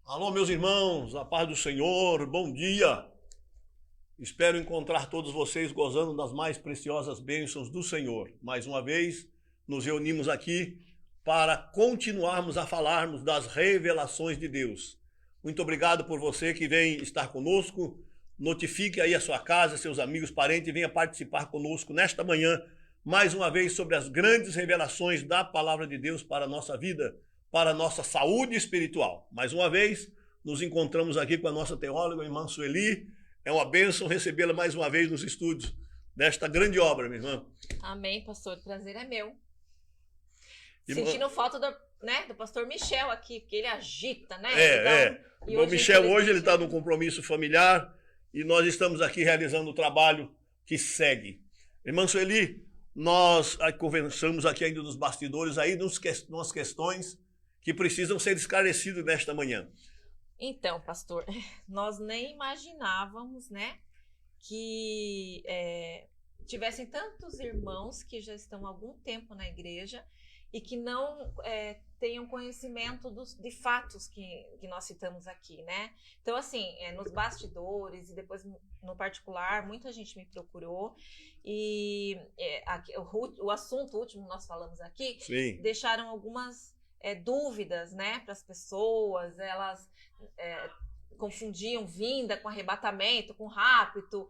Alô, meus irmãos, a paz do Senhor, bom dia. Espero encontrar todos vocês gozando das mais preciosas bênçãos do Senhor. Mais uma vez, nos reunimos aqui para continuarmos a falarmos das revelações de Deus. Muito obrigado por você que vem estar conosco. Notifique aí a sua casa, seus amigos, parentes, e venha participar conosco nesta manhã, mais uma vez, sobre as grandes revelações da Palavra de Deus para a nossa vida, para a nossa saúde espiritual. Mais uma vez, nos encontramos aqui com a nossa teóloga, a irmã Sueli. É uma bênção recebê-la mais uma vez nos estúdios desta grande obra, minha irmã. Amém, pastor. O prazer é meu. Irmã... Sentindo falta do pastor Michel aqui, porque ele agita, né? O Michel hoje ele está num compromisso familiar e nós estamos aqui realizando o trabalho que segue. Irmã Sueli, nós conversamos aqui ainda nos bastidores aí, umas questões que precisam ser esclarecidas nesta manhã. Então, pastor, nós nem imaginávamos, né, que tivessem tantos irmãos que já estão há algum tempo na igreja e que não tenham conhecimento de fatos que nós citamos aqui, né? Então, assim, nos bastidores e depois no particular, muita gente me procurou e o assunto último que nós falamos aqui, sim, deixaram algumas dúvidas, né, para as pessoas. Elas confundiam vinda com arrebatamento, com rapto.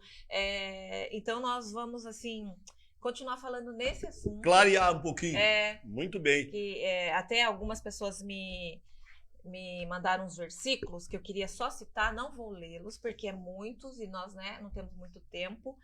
Então nós vamos assim continuar falando nesse assunto. Clarear um pouquinho. Muito bem. Que até algumas pessoas me mandaram uns versículos que eu queria só citar, não vou lê-los porque é muitos e nós, né, não temos muito tempo.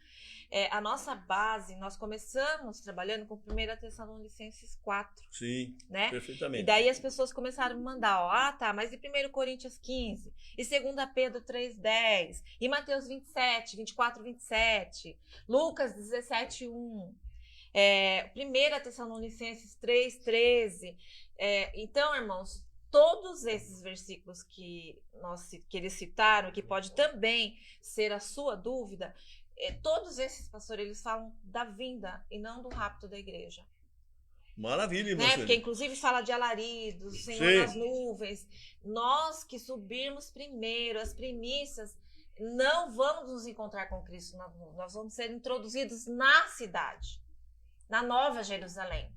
A nossa base, nós começamos trabalhando com 1 Tessalonicenses 4. Sim, né? Perfeitamente. E daí as pessoas começaram a me mandar, mas e 1 Coríntios 15? E 2 Pedro 3,10? E Mateus 27, 24, 27? Lucas 17, 1? 1 Tessalonicenses 3,13? Então, irmãos, todos esses versículos que eles citaram, que pode também ser a sua dúvida, todos esses, pastor, eles falam da vinda e não do rapto da igreja. Maravilha, irmã. Porque inclusive fala de alaridos, Senhor das nuvens. Nós que subirmos primeiro, as primícias, não vamos nos encontrar com Cristo. Nós vamos ser introduzidos na cidade, na Nova Jerusalém.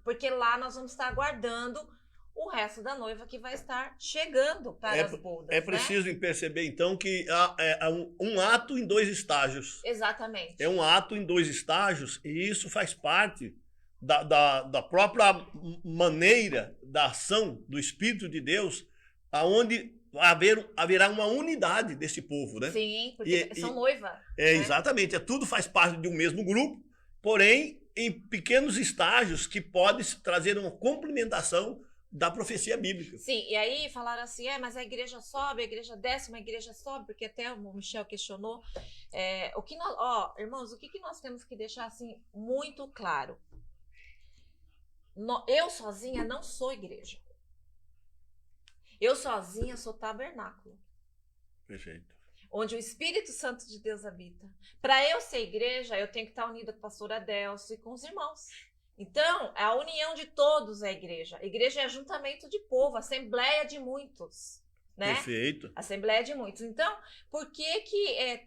Porque lá nós vamos estar aguardando o resto da noiva que vai estar chegando para as bodas. É preciso perceber, então, que há um ato em dois estágios. Exatamente. É um ato em dois estágios e isso faz parte da própria maneira da ação do Espírito de Deus, aonde haverá uma unidade desse povo, né? Sim, porque são noiva. Né? Exatamente. Tudo faz parte de um mesmo grupo, porém em pequenos estágios que podem trazer uma complementação da profecia bíblica. Sim, e aí falaram assim, mas a igreja sobe, a igreja desce, uma igreja sobe, porque até o Michel questionou. Irmãos, o que nós temos que deixar assim muito claro? Eu sozinha não sou igreja. Eu sozinha sou tabernáculo. Perfeito. Onde o Espírito Santo de Deus habita. Para eu ser igreja, eu tenho que estar unida com a pastora Adelso e com os irmãos. Então, a união de todos é a igreja. A igreja é ajuntamento de povo, assembleia de muitos. Né? Perfeito. Assembleia de muitos. Então, por que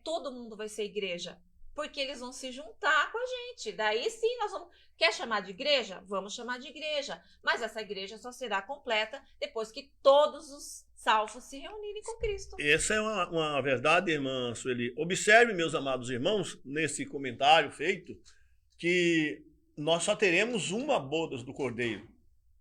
todo mundo vai ser igreja? Porque eles vão se juntar com a gente. Daí sim, nós vamos... Quer chamar de igreja? Vamos chamar de igreja. Mas essa igreja só será completa depois que todos os salvos se reunirem com Cristo. Essa é uma verdade, irmã Sueli. Observe, meus amados irmãos, nesse comentário feito, que nós só teremos uma bodas do Cordeiro.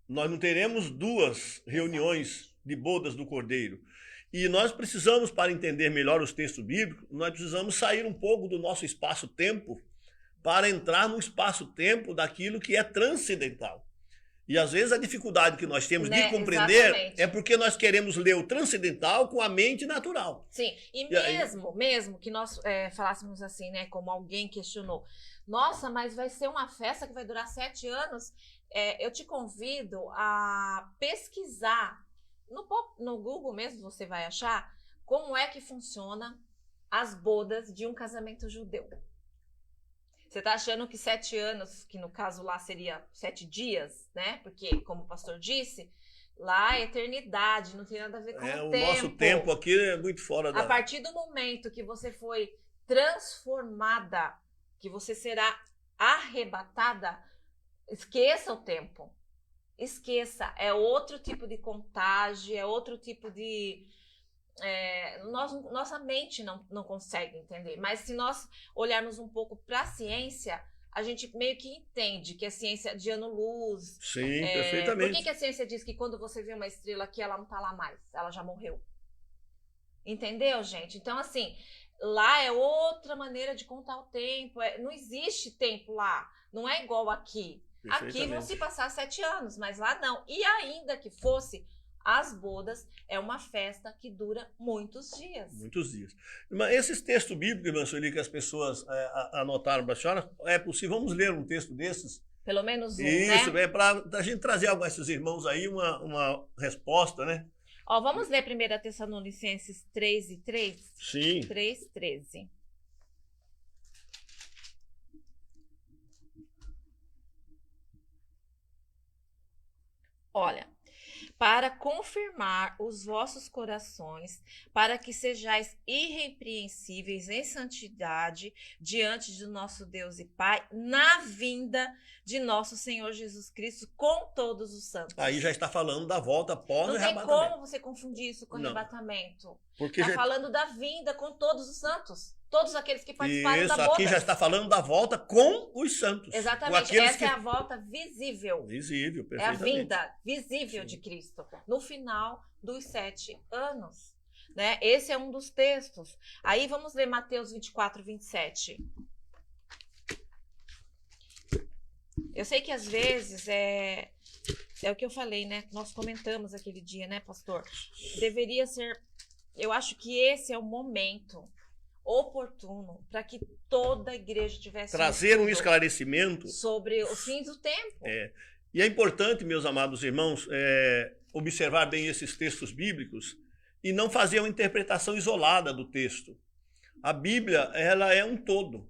Nós não teremos duas reuniões de bodas do Cordeiro. E nós precisamos, para entender melhor os textos bíblicos, nós precisamos sair um pouco do nosso espaço-tempo para entrar no espaço-tempo daquilo que é transcendental. E às vezes a dificuldade que nós temos de compreender Exatamente. É porque nós queremos ler o transcendental com a mente natural. Sim, mesmo que nós falássemos assim, né, como alguém questionou, nossa, mas vai ser uma festa que vai durar 7 anos, eu te convido a pesquisar, no Google mesmo você vai achar, como é que funciona as bodas de um casamento judeu. Você tá achando que 7 anos, que no caso lá seria 7 dias, né? Porque, como o pastor disse, Lá é eternidade, não tem nada a ver com o O tempo. nosso tempo aqui é muito fora A partir do momento que você foi transformada, que você será arrebatada, esqueça o tempo. Esqueça. É outro tipo de contágio, é outro tipo de... nossa mente não consegue entender. Mas se nós olharmos um pouco para a ciência, a gente meio que entende que a ciência de ano-luz... Sim, Por perfeitamente. que a ciência diz que quando você vê uma estrela aqui, ela não está lá mais? Ela já morreu. Entendeu, gente? Então, assim, lá é outra maneira de contar o tempo. Não existe tempo lá. Não é igual aqui. Aqui vão se passar 7 anos, mas lá não. E ainda que fosse, as bodas é uma festa que dura muitos dias. Muitos dias. Mas esses textos bíblicos, irmã Sueli, que as pessoas anotaram para a senhora, é possível, vamos ler um texto desses? Pelo menos um, Isso, né? para a gente trazer algo a esses irmãos aí, uma resposta, né? Ó, vamos ler 1 Tessalonicenses 3:3? Sim. 3:13. Olha, para confirmar os vossos corações, para que sejais irrepreensíveis em santidade diante do nosso Deus e Pai, na vinda de nosso Senhor Jesus Cristo com todos os santos. Aí já está falando da volta após o Não tem arrebatamento. como você confundir isso com Não. arrebatamento. Porque Está já... falando da vinda com todos os santos. Todos aqueles que participaram Isso, da boda. aqui já está falando da volta com os santos. Exatamente, essa é a volta visível. Visível, É a perfeitamente. vinda visível Sim. de Cristo no final dos 7 anos. Né? Esse é um dos textos. Aí vamos ler Mateus 24:27. Eu sei que às vezes é o que eu falei, né? Nós comentamos aquele dia, né, pastor? Deveria ser... Eu acho que esse é o momento oportuno para que toda a igreja tivesse trazer um esclarecimento sobre os fins do tempo. E é importante, meus amados irmãos, observar bem esses textos bíblicos e não fazer uma interpretação isolada do texto. A Bíblia, ela é um todo.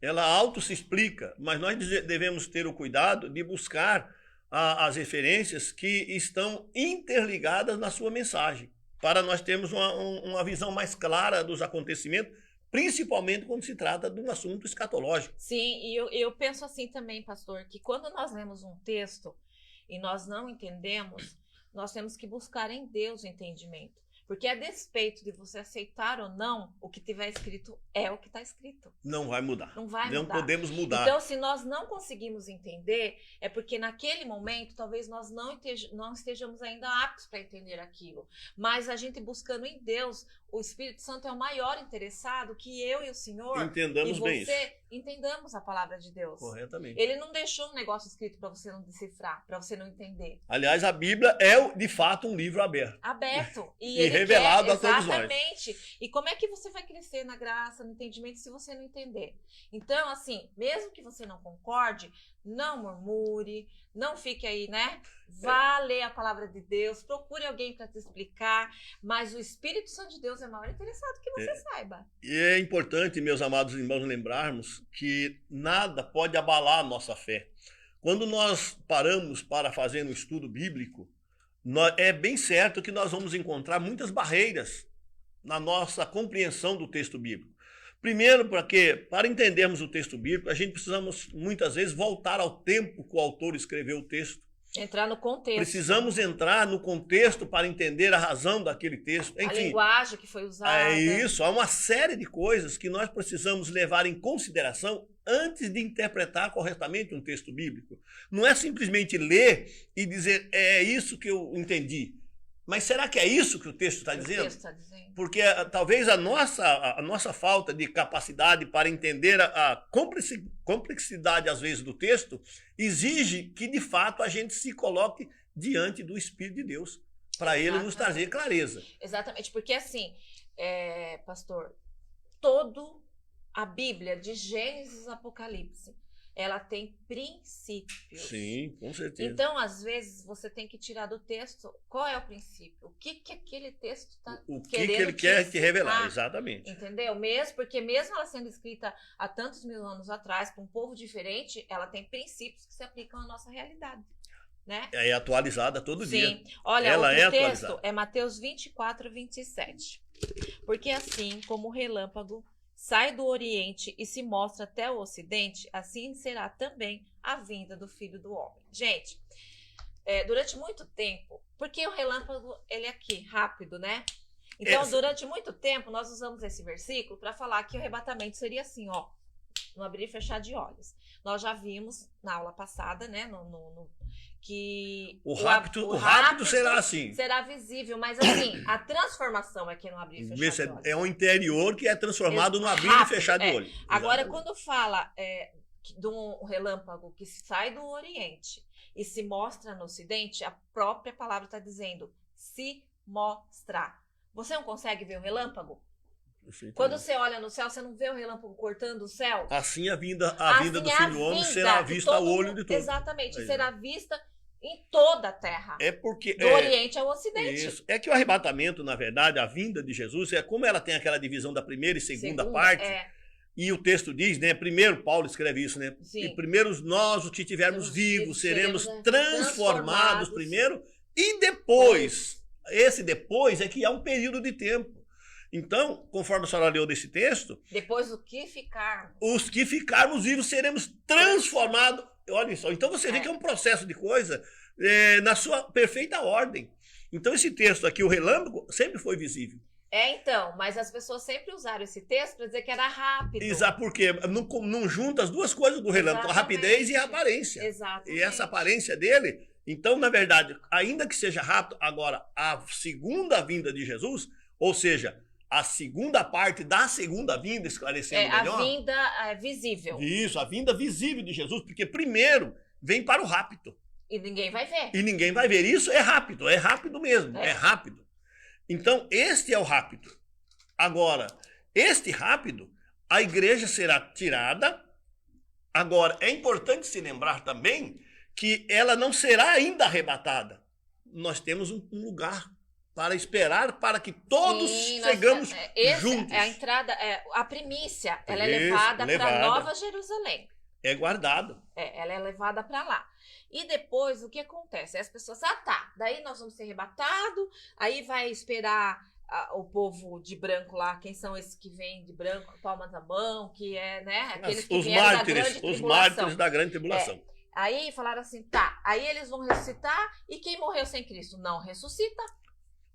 Ela auto se explica, mas nós devemos ter o cuidado de buscar as referências que estão interligadas na sua mensagem, para nós termos uma visão mais clara dos acontecimentos, principalmente quando se trata de um assunto escatológico. Sim, e eu penso assim também, pastor, que quando nós lemos um texto e nós não entendemos, nós temos que buscar em Deus o entendimento. Porque a despeito de você aceitar ou não, o que tiver escrito é o que está escrito. Não vai mudar. Não vai não mudar. Podemos mudar. Então, se nós não conseguimos entender, é porque naquele momento, talvez nós não estejamos ainda aptos para entender aquilo. Mas a gente buscando em Deus, o Espírito Santo é o maior interessado que eu e o Senhor entendamos e bem você isso. Entendamos a palavra de Deus. Corretamente. Ele não deixou um negócio escrito para você não decifrar, para você não entender. Aliás, a Bíblia é, de fato, um livro aberto. Aberto. E revelado a todos nós. Exatamente. E como é que você vai crescer na graça, no entendimento, se você não entender? Então, assim, mesmo que você não concorde, não murmure, não fique aí, né? Vá ler a palavra de Deus, procure alguém para te explicar, mas o Espírito Santo de Deus é maior interessado que você saiba. E é importante, meus amados irmãos, lembrarmos que nada pode abalar a nossa fé. Quando nós paramos para fazer um estudo bíblico, é bem certo que nós vamos encontrar muitas barreiras na nossa compreensão do texto bíblico. Primeiro, porque para entendermos o texto bíblico, a gente precisamos muitas vezes voltar ao tempo que o autor escreveu o texto. Entrar no contexto. Precisamos entrar no contexto para entender a razão daquele texto. Enfim, a linguagem que foi usada. É isso, há uma série de coisas que nós precisamos levar em consideração antes de interpretar corretamente um texto bíblico. Não é simplesmente ler e dizer, é isso que eu entendi. Mas será que é isso que o texto está dizendo? O texto está dizendo. Porque talvez a nossa falta de capacidade para entender a complexidade, às vezes, do texto, exige que, de fato, a gente se coloque diante do Espírito de Deus, para ele nos trazer clareza. Exatamente, porque assim, pastor, a Bíblia, de Gênesis a Apocalipse, ela tem princípios. Sim, com certeza. Então, às vezes, você tem que tirar do texto qual é o princípio. O que aquele texto está querendo O que ele quer te revelar, exatamente. Entendeu? Porque mesmo ela sendo escrita há tantos mil anos atrás, para um povo diferente, ela tem princípios que se aplicam à nossa realidade. né? É atualizada todo dia. Sim. Olha, Ela outro é texto atualizada. é Mateus 24, 27. Porque assim como o relâmpago sai do Oriente e se mostra até o Ocidente, assim será também a vinda do Filho do Homem. Gente, durante muito tempo, porque o relâmpago, ele é aqui, rápido, né? Então, durante muito tempo, nós usamos esse versículo para falar que o arrebatamento seria assim, ó, no abrir e fechar de olhos. Nós já vimos na aula passada, né, que o rápido será assim. Será visível, mas assim, a transformação é que no abrir e fechar de olhos. É o interior que é transformado no abrir e fechar de olho. Agora, quando fala de um relâmpago que sai do Oriente e se mostra no Ocidente, a própria palavra está dizendo se mostrar. Você não consegue ver o relâmpago? Quando você olha no céu, você não vê o relâmpago cortando o céu? Assim a vinda do Filho do Homem será vista ao olho de todos. Exatamente, será vista em toda a terra. É porque do Oriente ao Ocidente. Isso. É que o arrebatamento, na verdade, a vinda de Jesus, como ela tem aquela divisão da primeira e segunda parte, e o texto diz, né? Primeiro, Paulo escreve isso, né? Sim. E primeiro nós, os que estivermos vivos, seremos transformados primeiro, e depois, esse depois é que há um período de tempo. Então, conforme a senhora leu desse texto, depois do que ficarmos, os que ficarmos vivos seremos transformados. Olha só, então você vê que é um processo de coisa na sua perfeita ordem. Então esse texto aqui, o relâmpago, sempre foi visível. Então, mas as pessoas sempre usaram esse texto para dizer que era rápido. Exato, porque não junta as duas coisas do relâmpago, a rapidez e a aparência. Exatamente. E essa aparência dele, então, na verdade, ainda que seja rápido, agora, a segunda vinda de Jesus, ou seja, a segunda parte da segunda vinda, esclarecendo melhor. A vinda visível. Isso, a vinda visível de Jesus, porque primeiro vem para o rapto. E ninguém vai ver. E ninguém vai ver. Isso é rápido mesmo, é rápido. Então, este é o rápido. Agora, este rápido, a igreja será tirada. Agora, é importante se lembrar também que ela não será ainda arrebatada. Nós temos um lugar para esperar, para que todos chegamos juntos. A entrada, a primícia, ela é levada para Nova Jerusalém. É guardado. Ela é levada para lá. E depois, o que acontece? As pessoas, daí nós vamos ser arrebatados, aí vai esperar o povo de branco lá, quem são esses que vêm de branco, palmas na mão, que é, né, aqueles que vieram da grande tribulação. Os mártires da grande tribulação. Aí falaram assim, aí eles vão ressuscitar, e quem morreu sem Cristo não ressuscita.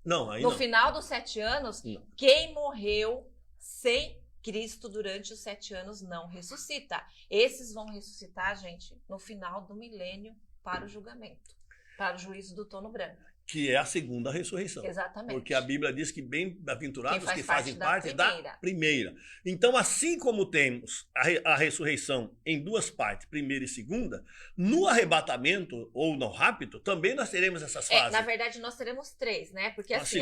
Não, aí no não. final dos 7 anos, não. Quem morreu sem Cristo durante os 7 anos não ressuscita. Esses vão ressuscitar, gente, no final do milênio para o julgamento, para o juízo do trono branco. Que é a segunda ressurreição. Exatamente. Porque a Bíblia diz que bem-aventurados que fazem parte da primeira. Então, assim como temos a ressurreição em duas partes, primeira e segunda, no arrebatamento ou no rapto, também nós teremos essas fases. Na verdade, nós teremos 3, né? Porque assim,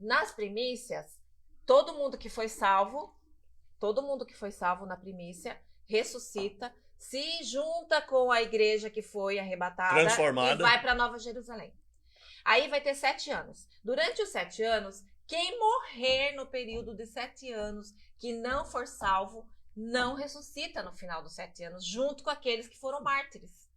nas primícias, todo mundo que foi salvo na primícia, ressuscita, se junta com a igreja que foi arrebatada transformada, e vai para Nova Jerusalém. Aí vai ter 7 anos. Durante os 7 anos, quem morrer no período de 7 anos que não for salvo, não ressuscita no final dos 7 anos, junto com aqueles que foram mártires.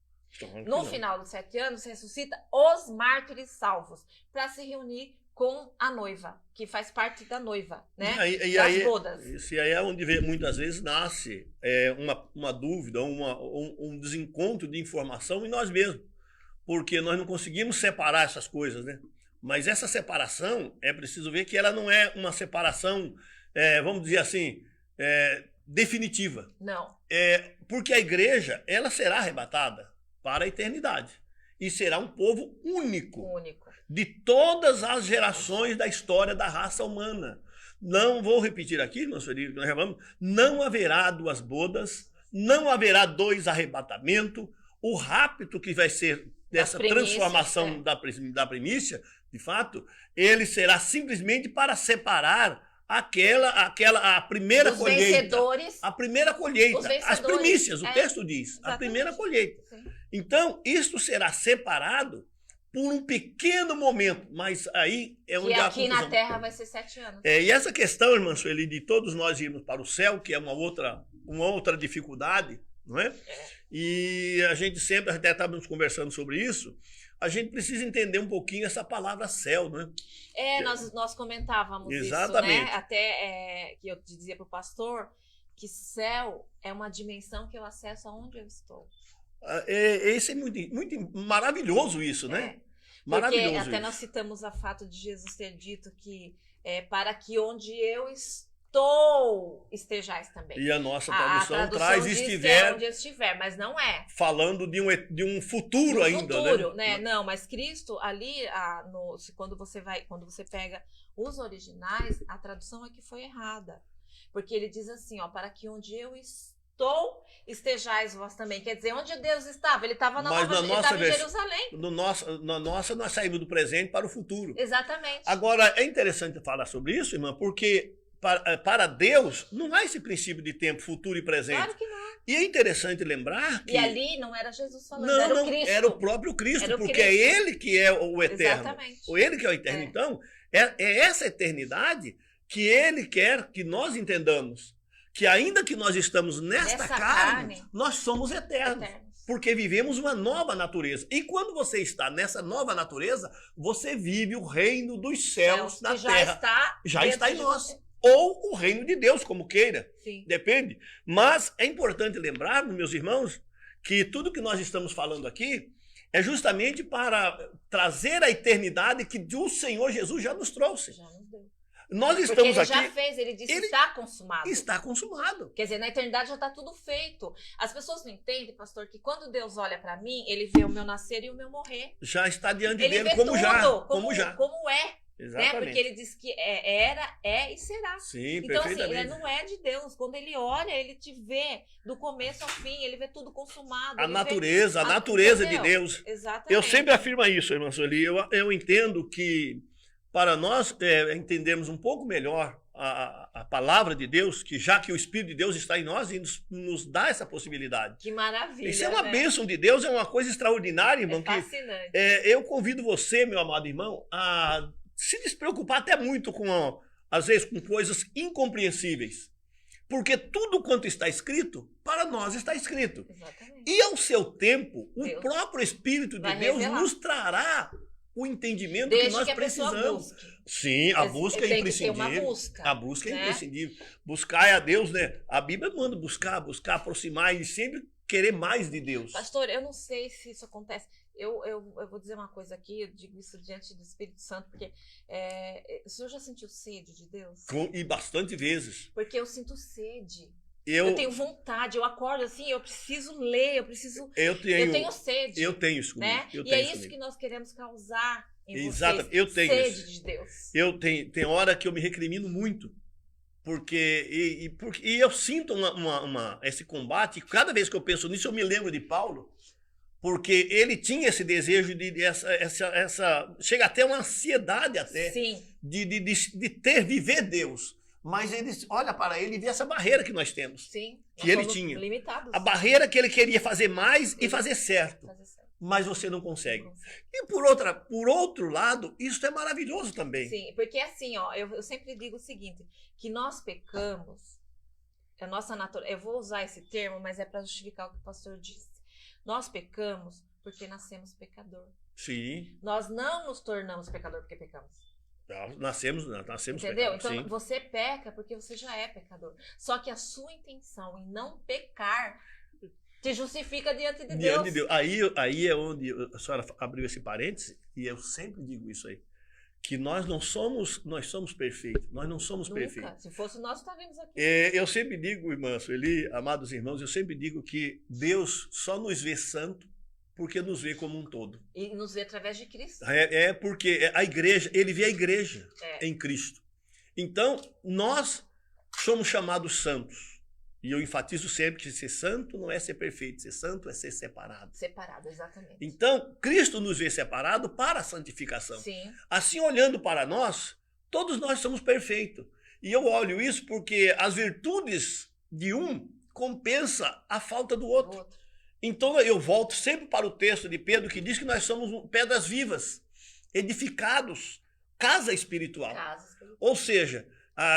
No final dos 7 anos, ressuscita os mártires salvos, para se reunir com a noiva, que faz parte da noiva, né? Das bodas. Isso aí é onde muitas vezes nasce uma dúvida, um desencontro de informação em nós mesmos. Porque nós não conseguimos separar essas coisas, né? Mas essa separação, é preciso ver que ela não é uma separação, vamos dizer assim, definitiva. Não. Porque a igreja, ela será arrebatada para a eternidade. E será um povo único. De todas as gerações da história da raça humana. Não vou repetir aqui, nós falamos, não haverá 2 bodas, não haverá 2 arrebatamentos. O rapto que vai ser dessa transformação da primícia, de fato, ele será simplesmente para separar a primeira colheita. Vencedores, a primeira colheita. As primícias, o texto diz. Exatamente. A primeira colheita. Sim. Então, isto será separado por um pequeno momento, mas aí é onde há a confusão. E aqui na Terra vai ser 7 anos. E essa questão, irmã Sueli, de todos nós irmos para o céu, que é uma outra dificuldade, não é? E a gente sempre, até estávamos conversando sobre isso, a gente precisa entender um pouquinho essa palavra céu, não é? Nós comentávamos Exatamente. isso, né? Até que eu dizia para o pastor que céu é uma dimensão que eu acesso aonde eu estou. Esse é muito maravilhoso isso, né? Maravilhoso. Porque até isso. nós citamos o fato de Jesus ter dito que para que onde eu estou estejais também. E a nossa A tradução traz diz estiver, que é onde eu estiver, mas não é. falando de um futuro ainda, futuro, né? Não, mas Cristo ali, quando você pega os originais, a tradução é que foi errada. Porque ele diz assim, ó, para que onde eu estou, estejais vós também. Quer dizer, onde Deus estava? Ele estava em Jerusalém. Na nossa, nós saímos do presente para o futuro. Exatamente. Agora, é interessante falar sobre isso, irmã, porque para Deus não há esse princípio de tempo futuro e presente. Claro que não. E é interessante lembrar que... E ali não era Jesus falando, era o Cristo. Era o próprio Cristo, Era o porque Cristo. é Ele que é o eterno. Exatamente. Ou Ele que é o eterno. Então, é essa eternidade que Ele quer que nós entendamos. Que ainda que nós estamos nesta carne, nós somos eternos. Porque vivemos uma nova natureza. E quando você está nessa nova natureza, você vive o reino dos céus da terra. Já está em nós. Ou o reino de Deus, como queira. Sim. Depende. Mas é importante lembrar, meus irmãos, que tudo que nós estamos falando aqui é justamente para trazer a eternidade que o Senhor Jesus já nos trouxe. Já nos deu. Nós estamos aqui... Porque ele já fez, ele disse que está consumado. Está consumado. Quer dizer, na eternidade já está tudo feito. As pessoas não entendem, pastor, que quando Deus olha para mim, ele vê o meu nascer e o meu morrer. Já está diante ele dele vê como tudo, já. Como é. Exatamente. Né? Porque ele diz que era, é e será. Sim, então, assim, perfeitamente. ele não é de Deus. Quando ele olha, ele te vê do começo ao fim, ele vê tudo consumado. A natureza de Deus. Exatamente. Eu sempre afirmo isso, irmã Sueli. Eu entendo que para nós entendermos um pouco melhor a palavra de Deus, que já que o Espírito de Deus está em nós e nos dá essa possibilidade. Que maravilha. Isso é uma bênção de Deus, é uma coisa extraordinária, irmão. É fascinante. Eu convido você, meu amado irmão, a se despreocupar até muito às vezes, com coisas incompreensíveis. Porque tudo quanto está escrito, para nós está escrito. Exatamente. E ao seu tempo, Deus o próprio Espírito de Deus revelar. Nos trará o entendimento Desde que nós precisamos. Sim, a busca é imprescindível. Tem que ter uma busca, a busca é né? imprescindível. Buscar é a Deus, né? A Bíblia manda buscar, aproximar e sempre querer mais de Deus. Pastor, eu não sei se isso acontece. Eu vou dizer uma coisa aqui, eu digo isso diante do Espírito Santo, porque o senhor já sentiu sede de Deus? E bastante vezes. Porque eu sinto sede. Eu tenho vontade, eu acordo assim, eu preciso ler, eu tenho sede. Eu tenho isso comigo. Né? E é isso que nós queremos causar em Exato, vocês. eu tenho sede isso. de Deus. Tem hora que eu me recrimino muito. Porque eu sinto esse combate, e cada vez que eu penso nisso, eu me lembro de Paulo, porque ele tinha esse desejo chega até uma ansiedade até, Sim. de viver Deus. Mas ele olha para ele e vê essa barreira que nós temos. Sim. Que ele tinha. Limitados. A barreira que ele queria fazer mais e fazer certo. Mas você não consegue. E por outro lado, isso é maravilhoso também. Sim, porque assim, ó, eu sempre digo o seguinte, que nós pecamos, a nossa natureza, eu vou usar esse termo, mas é para justificar o que o pastor disse. Nós pecamos porque nascemos pecador. Sim. Nós não nos tornamos pecador porque pecamos. Nascemos entendeu? pecador, então sim. Você peca porque você já é pecador. Só que a sua intenção em não pecar te justifica diante de Deus. Aí é onde a senhora abriu esse parêntese, e eu sempre digo isso aí, que nós somos perfeitos, nós não somos Nunca. perfeitos. Se fosse nós estaríamos aqui. Eu sempre digo, irmã Sueli, amados irmãos, eu sempre digo que Deus só nos vê santo porque nos vê como um todo. E nos vê através de Cristo. Porque a igreja, ele vê a igreja em Cristo. Então, nós somos chamados santos. E eu enfatizo sempre que ser santo não é ser perfeito, ser santo é ser separado. Separado, exatamente. Então, Cristo nos vê separado para a santificação. Sim. Assim, olhando para nós, todos nós somos perfeitos. E eu olho isso porque as virtudes de um compensa a falta do outro. Então, eu volto sempre para o texto de Pedro que diz que nós somos pedras vivas, edificados, casa espiritual. Ou seja,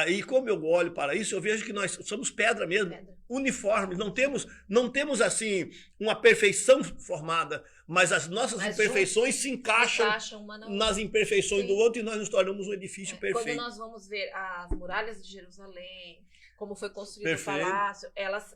E como eu olho para isso, eu vejo que nós somos pedra mesmo, uniformes, não temos assim uma perfeição formada, mas as nossas imperfeições se encaixam nas imperfeições do outro e nós nos tornamos um edifício perfeito. Quando nós vamos ver as muralhas de Jerusalém, como foi construído o palácio,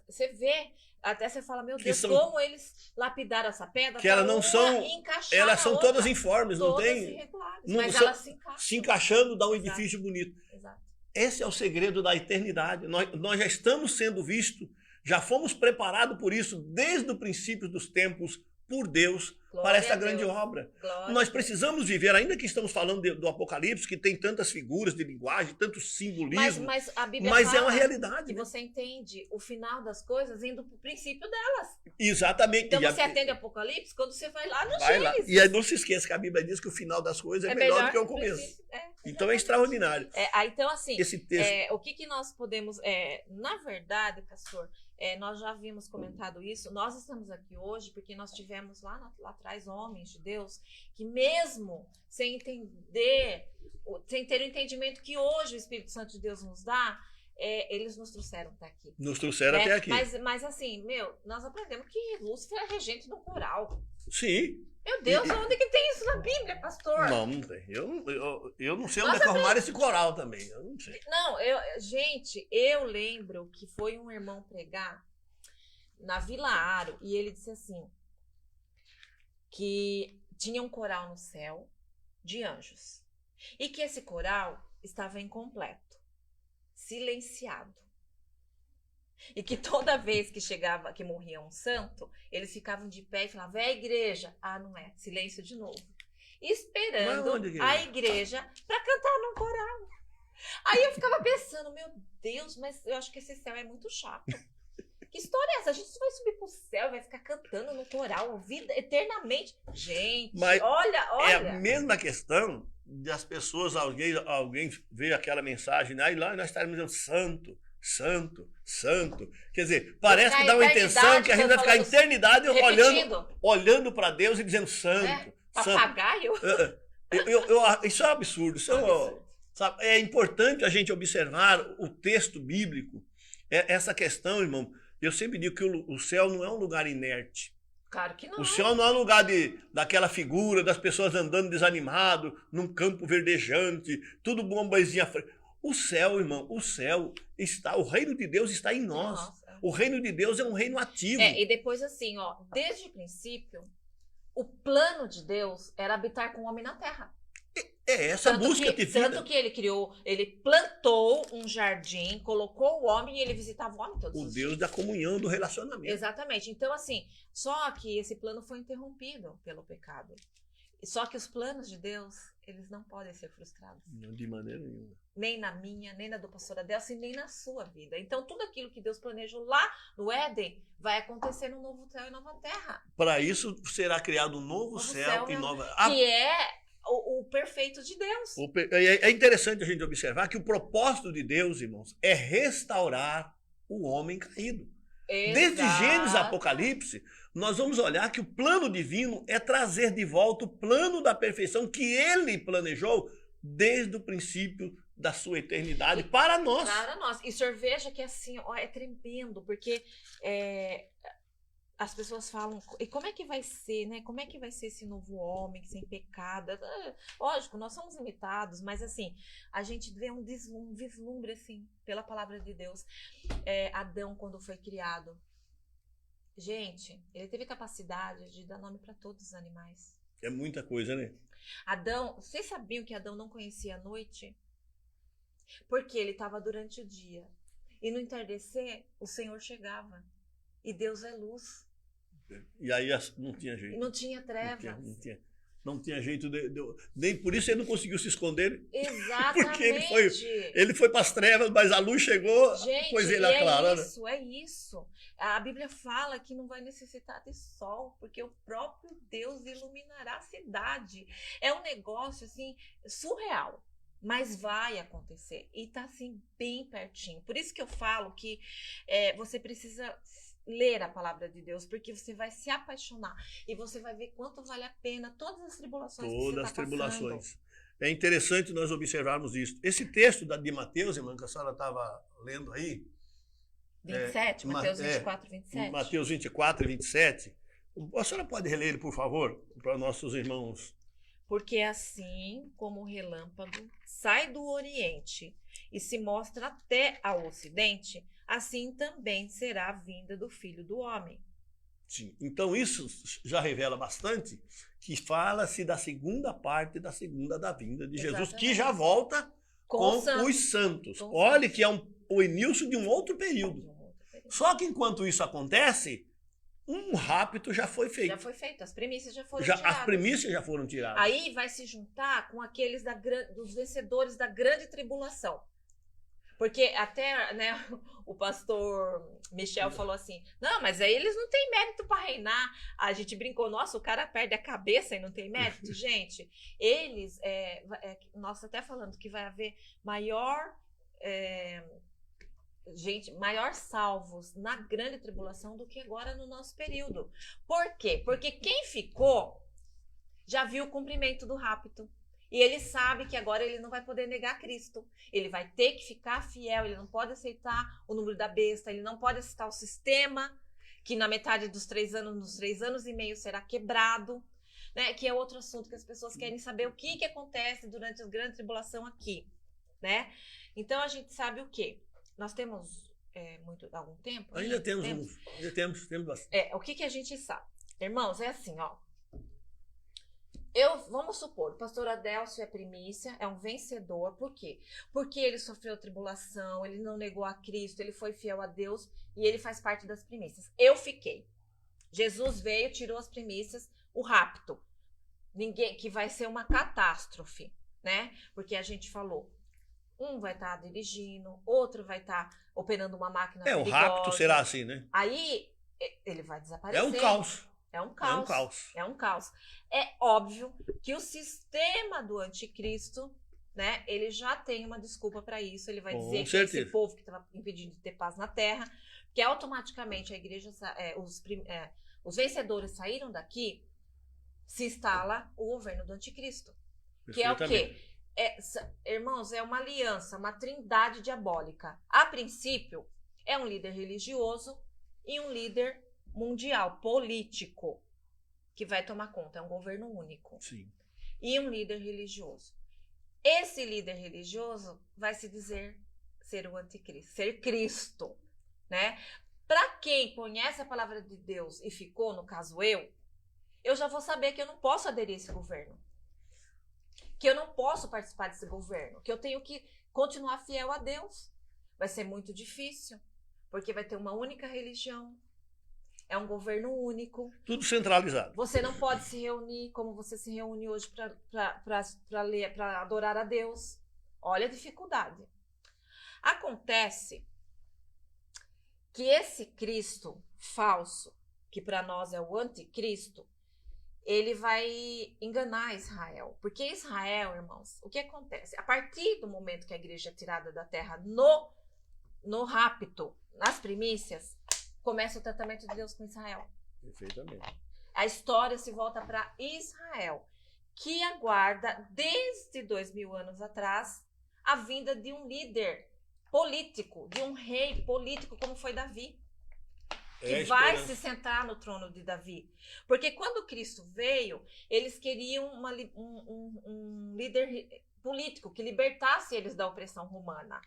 você vê, até você fala, meu Deus, como eles lapidaram essa pedra, que elas não são, elas são todas informes, não tem, mas elas se encaixando dá um edifício Exato. bonito. Exato. Esse é o segredo da eternidade. Nós já estamos sendo vistos, já fomos preparados por isso desde o princípio dos tempos por Deus. Glória para essa grande obra. Nós precisamos viver, ainda que estamos falando do Apocalipse, que tem tantas figuras de linguagem, tanto simbolismo, mas a Bíblia fala é uma realidade. Que você entende o final das coisas indo para o princípio delas. Exatamente. Então você atende o Apocalipse quando você vai lá no Gênesis. E aí não se esqueça que a Bíblia diz que o final das coisas é melhor do que o começo. Então é extraordinário. Então assim, esse texto... o que nós podemos... na verdade, pastor... nós já havíamos comentado isso. Nós estamos aqui hoje porque nós tivemos lá atrás homens de Deus que mesmo sem entender, sem ter o entendimento que hoje o Espírito Santo de Deus nos dá, eles nos trouxeram até aqui. Nos trouxeram até aqui. Mas assim, nós aprendemos que Lúcifer é regente do coral. Sim. Meu Deus, onde que tem isso na Bíblia, pastor? Não tem. Eu não sei onde é que arrumaram esse coral também. Eu não sei. Não, gente, eu lembro que foi um irmão pregar na Vila Aro e ele disse assim, que tinha um coral no céu de anjos e que esse coral estava incompleto, silenciado. E que toda vez que que morria um santo, eles ficavam de pé e falavam, é a igreja. Não é. Silêncio de novo. Esperando a igreja para cantar num coral. Aí eu ficava pensando, meu Deus, mas eu acho que esse céu é muito chato. Que história é essa? A gente vai subir pro céu e vai ficar cantando no coral, vida eternamente. Gente, mas olha. É a mesma questão das pessoas, alguém vê aquela mensagem, e lá nós estaremos dizendo santo. Santo, santo. Quer dizer, parece que dá uma intenção que a gente vai ficar a eternidade olhando para Deus e dizendo santo. Papagaio? Isso é um absurdo. Sabe, é importante a gente observar o texto bíblico. Essa questão, irmão, eu sempre digo que o céu não é um lugar inerte. Claro que não. O céu não é um lugar daquela figura das pessoas andando desanimado, num campo verdejante, tudo bombazinha frente. O céu, irmão, o reino de Deus está em nós. Nossa. O reino de Deus é um reino ativo. E depois assim, desde o princípio, o plano de Deus era habitar com o homem na terra. Essa busca de vida. Tanto que ele criou, ele plantou um jardim, colocou o homem e ele visitava o homem todos os dias. O Deus da comunhão, do relacionamento. Exatamente. Então assim, só que esse plano foi interrompido pelo pecado. Só que os planos de Deus, eles não podem ser frustrados. Não, de maneira nenhuma. Nem na minha, nem na do pastor Adelson, nem na sua vida. Então, tudo aquilo que Deus planejou lá no Éden vai acontecer no novo céu e nova terra. Para isso, será criado um novo céu e nova... Que é o perfeito de Deus. É interessante a gente observar que o propósito de Deus, irmãos, é restaurar o homem caído. Exato. Desde Gênesis a Apocalipse, nós vamos olhar que o plano divino é trazer de volta o plano da perfeição que ele planejou desde o princípio da sua eternidade para nós. Para nós. E o senhor veja que assim, é tremendo, porque as pessoas falam, e como é que vai ser, né? Como é que vai ser esse novo homem sem pecado? Lógico, nós somos limitados, mas assim, a gente vê um vislumbre assim, pela palavra de Deus. Adão, quando foi criado, gente, ele teve capacidade de dar nome para todos os animais. É muita coisa, né? Adão, vocês sabiam que Adão não conhecia a noite? Porque ele estava durante o dia. E no entardecer, o Senhor chegava. E Deus é luz. E aí não tinha jeito. Não tinha trevas. Não tinha jeito nem por isso ele não conseguiu se esconder. Exatamente. Porque ele foi para as trevas, mas a luz chegou, pois ele aclarou. É isso. A Bíblia fala que não vai necessitar de sol, porque o próprio Deus iluminará a cidade. É um negócio assim surreal. Mas vai acontecer. E está assim bem pertinho. Por isso que eu falo que você precisa ler a palavra de Deus, porque você vai se apaixonar e você vai ver quanto vale a pena todas as tribulações que você está passando. É interessante nós observarmos isso. Esse texto de Mateus, irmã, que a senhora estava lendo aí, 27, Mateus 24, 27. Mateus 24 e 27, a senhora pode reler ele, por favor, para nossos irmãos? Porque assim como o relâmpago sai do Oriente e se mostra até ao Ocidente, assim também será a vinda do Filho do Homem. Sim. Então isso já revela bastante que fala-se da segunda parte da vinda de Jesus, Exatamente. que já volta com os santos. Olha que é o início de um outro período. Só que enquanto isso acontece, um rapto já foi feito. Já foi feito, as primícias já foram tiradas. As primícias já foram tiradas. Aí vai se juntar com aqueles dos vencedores da grande tribulação. Porque até, né, o pastor Michel falou assim, não, mas aí eles não têm mérito para reinar. A gente brincou, nossa, o cara perde a cabeça e não tem mérito. Gente, eles, nós até falando que vai haver maior salvos na grande tribulação do que agora no nosso período. Por quê? Porque quem ficou já viu o cumprimento do rapto. E ele sabe que agora ele não vai poder negar Cristo. Ele vai ter que ficar fiel, ele não pode aceitar o número da besta, ele não pode aceitar o sistema, que na metade dos 3 anos, nos 3 anos e meio será quebrado, né? Que é outro assunto que as pessoas querem saber o que acontece durante a grande tribulação aqui, né? Então a gente sabe o quê? Nós temos algum tempo? Ainda temos bastante. O que a gente sabe? Irmãos, é assim, ó. Vamos supor, o pastor Adélcio é primícia, é um vencedor. Por quê? Porque ele sofreu tribulação, ele não negou a Cristo, ele foi fiel a Deus e ele faz parte das primícias. Eu fiquei. Jesus veio, tirou as primícias, o rapto. Que vai ser uma catástrofe, né? Porque a gente falou, um vai estar dirigindo, outro vai estar operando uma máquina perigosa. O rapto será assim, né? Aí ele vai desaparecer. É um caos. É um caos. É óbvio que o sistema do anticristo, né, ele já tem uma desculpa para isso. Ele vai dizer que esse povo que estava impedindo de ter paz na terra, que automaticamente a igreja, os vencedores saíram daqui, se instala o governo do anticristo. Que é o quê? Irmãos, é uma aliança, uma trindade diabólica. A princípio, é um líder religioso e um líder mundial, político, que vai tomar conta. É um governo único. Sim. E um líder religioso. Esse líder religioso vai se dizer ser o anticristo, ser Cristo, né? Para quem conhece a palavra de Deus e ficou, no caso eu já vou saber que eu não posso aderir a esse governo. Que eu não posso participar desse governo. Que eu tenho que continuar fiel a Deus. Vai ser muito difícil, porque vai ter uma única religião. É um governo único. Tudo centralizado. Você não pode se reunir como você se reúne hoje para adorar a Deus. Olha a dificuldade. Acontece que esse Cristo falso, que para nós é o anticristo, ele vai enganar Israel. Porque Israel, irmãos, o que acontece? A partir do momento que a igreja é tirada da terra no rapto, nas primícias, começa o tratamento de Deus com Israel. Perfeitamente. A história se volta para Israel, que aguarda, desde 2000 anos atrás, a vinda de um líder político, de um rei político, como foi Davi, que vai se sentar no trono de Davi. Porque quando Cristo veio, eles queriam um líder político que libertasse eles da opressão romana.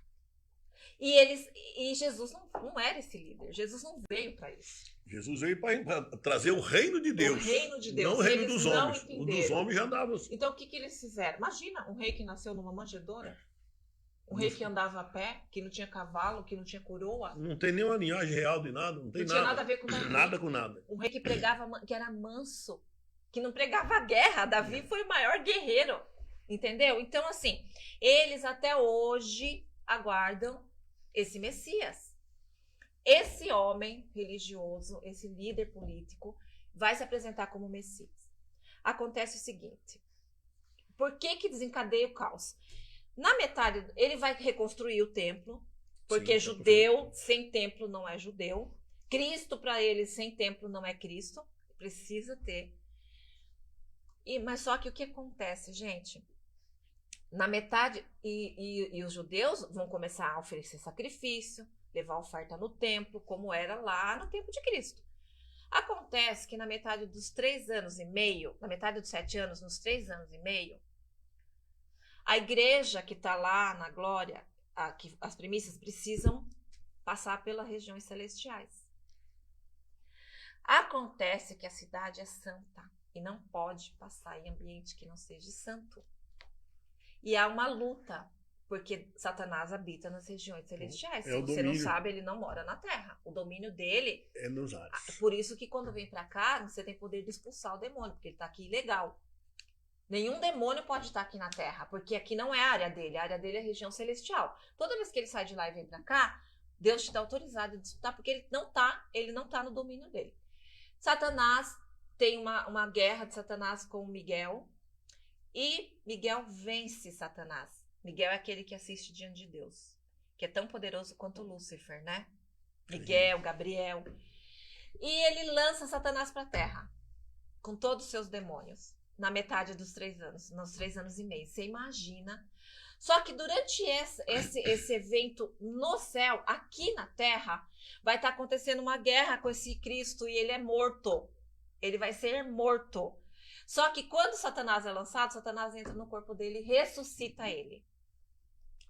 E Jesus não era esse líder. Jesus não veio para isso. Jesus veio para trazer o reino de Deus. O reino de Deus. Não o reino dos homens. O dos homens já andava assim. Então o que eles fizeram? Imagina um rei que nasceu numa manjedoura. Um rei que andava a pé, que não tinha cavalo, que não tinha coroa. Não tem nenhuma linhagem real de nada. Não tinha nada a ver com Davi. Nada com nada. Um rei que pregava, que era manso, que não pregava guerra. Davi foi o maior guerreiro. Entendeu? Então, assim, eles até hoje aguardam esse Messias. Esse homem religioso, esse líder político, vai se apresentar como Messias. Acontece o seguinte: por que desencadeia o caos? Na metade, ele vai reconstruir o templo, porque sim, judeu sem templo não é judeu. Cristo, para ele, sem templo não é Cristo. Precisa ter. Mas só que o que acontece, gente? Na metade, e os judeus vão começar a oferecer sacrifício, levar oferta no templo, como era lá no tempo de Cristo. Acontece que na metade dos 3 anos e meio, na metade dos 7 anos, nos 3 anos e meio, a igreja que está lá na glória, que as primícias precisam passar pelas regiões celestiais. Acontece que a cidade é santa e não pode passar em ambiente que não seja santo. E há uma luta, porque Satanás habita nas regiões celestiais. Se você não sabe, ele não mora na terra. O domínio dele é nos ares. Por isso que quando vem para cá, você tem poder de expulsar o demônio, porque ele está aqui ilegal. Nenhum demônio pode estar aqui na terra, porque aqui não é a área dele é a região celestial. Toda vez que ele sai de lá e vem para cá, Deus te dá autorizado de disputar, porque ele não tá no domínio dele. Satanás tem uma guerra de Satanás com Miguel, e Miguel vence Satanás. Miguel é aquele que assiste diante de Deus, que é tão poderoso quanto Lúcifer, né? Miguel, Gabriel. E ele lança Satanás para a terra, com todos os seus demônios, na metade dos 3 anos, nos 3 anos e meio. Você imagina? Só que durante esse evento no céu, aqui na terra, vai estar acontecendo uma guerra com esse Cristo e ele é morto. Ele vai ser morto. Só que quando Satanás é lançado, Satanás entra no corpo dele e ressuscita ele.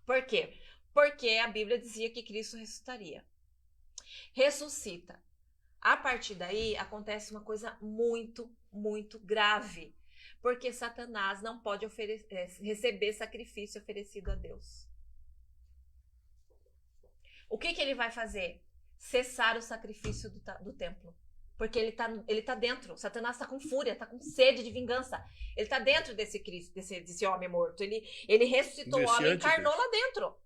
Por quê? Porque a Bíblia dizia que Cristo ressuscitaria. Ressuscita. A partir daí, acontece uma coisa muito, muito grave. Porque Satanás não pode receber sacrifício oferecido a Deus. O que ele vai fazer? Cessar o sacrifício do templo. Porque ele tá dentro. Satanás está com fúria, está com sede de vingança. Ele está dentro desse Cristo, desse homem morto. Ele ressuscitou o homem e encarnou lá dentro.